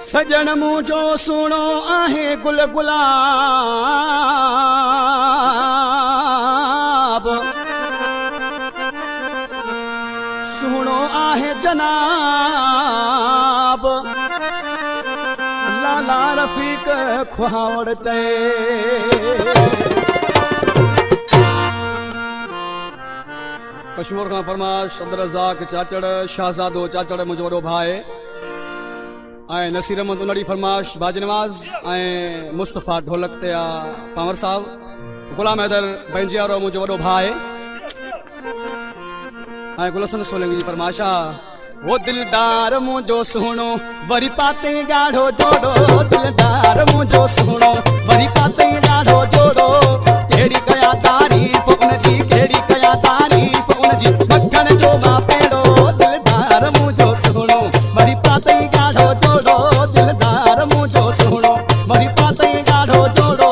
सजन मुझो सुनो आहे गुल गुलाब, सुनो आहे जनाब, लाला रफीक ख्वाड़ चे। कश्मीर का फरमाश अब्दुल रज़ाक चाचड़ शाहजादो चाचड़ मुझो वॾो भाई ऐं नसीर अहमद उनड़ी फरमाश बाज नवाज़ ऐं मुस्तफ़ा ढोलक ते पावर साहब, गुलाम हैदर बैंजियारो मुझो वॾो भाई ऐं गुलशन सोलंकी जी फरमाश वो दिलदार मुझो सुनो वरी पाते गाढ़ो जोड़ो, दिलदार मुझो सुनो वरी पाते गाढ़ो जोड़ो, केड़ी कया तारीफ़ उनजी, केड़ी कया तारीफ़ उनजी, मक्खन जो मां पेड़ो, दिलदार मुझो सुनो वरी पाते गाढ़ो जोड़ो, दिलदार मुझो सुनो वरी पाते गाढ़ो जोड़ो,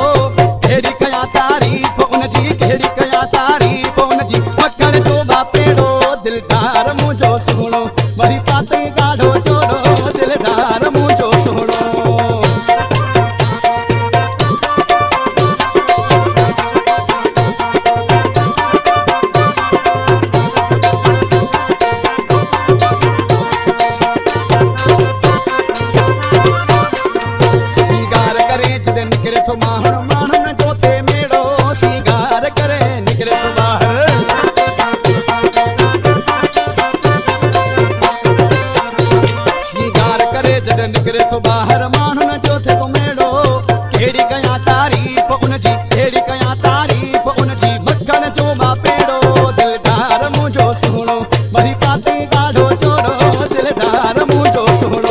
केड़ी कया तारीफ़ उनजी, केड़ी कया तारीफ़ उनजी, मक्खन जो मां पेड़ो, दिलदार मुझो सुनो वरी पाते गाढ़ो जोड़ो, दिलदार मुझो सुनो। सिंगार करे जदे निकरे तो माहण माहण जो थे मेड़ो, सिंगार करे निकरे तो बाहर, जॾहिं निकिरे थो ॿाहिरि माण्हुनि जो थे तो मेड़ो, कहिड़ी कया तारीफ़ उनजी, कहिड़ी कया तारीफ़ उनजी, मक्खन जो मां पेड़ो, दिलदार मुझो सुहिणो वरी पाते गाढ़ो जोड़ो, दिलदार मुझो सुहिणो।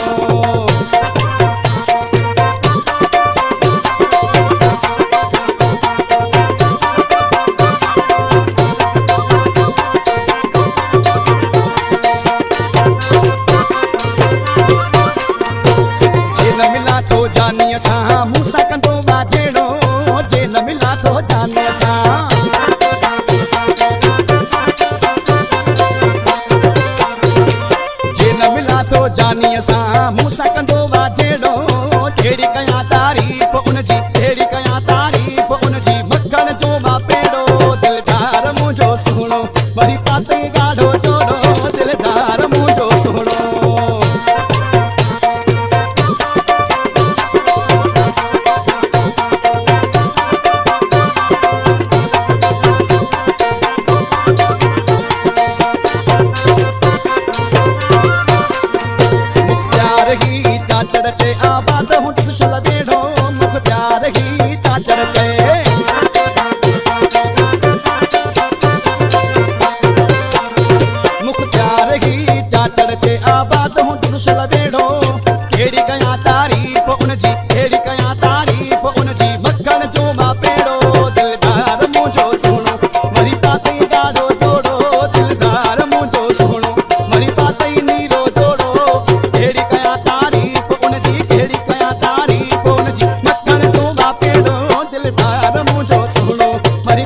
जानिए सा मूसा कंदो बाजेड़ो, जे न मिला तो जानिए सा, जे न मिला तो जानिए सा मूसा कंदो बाजेड़ो, केड़ी कया तारीफ़ उनजी, केड़ी कया तारीफ़ उनजी, मक्खन जो मां पेड़ो, दिलदार मुझो सुहिणो वरी पाते गाढ़ो जोड़ो, दिलदार मुझो सुहिणो। चाचड़ चे आबाद हूं सुशल देड़ो, मुख्तियार ही चाचड़ चे, मुख्तियार ही चाचड़ चे आबाद हूं सुशल देड़ो, केड़ी कया तारीफ़ उनजी, केड़ी कया तारीफ़ उनजी, मक्खन जो मां पेड़ो, दिलदार मुझो सुहिणो वरी पाते गाढ़ो जोड़ो, दिलदार मुझो सुहिणो वरी पाते नीरो जोड़ो, केड़ी कया तारीफ़ उनजी, केड़ी कया तारीफ़ उनजी, मक्खन जो मां पेड़ो, दिलदार मुझो सुहिणो वरी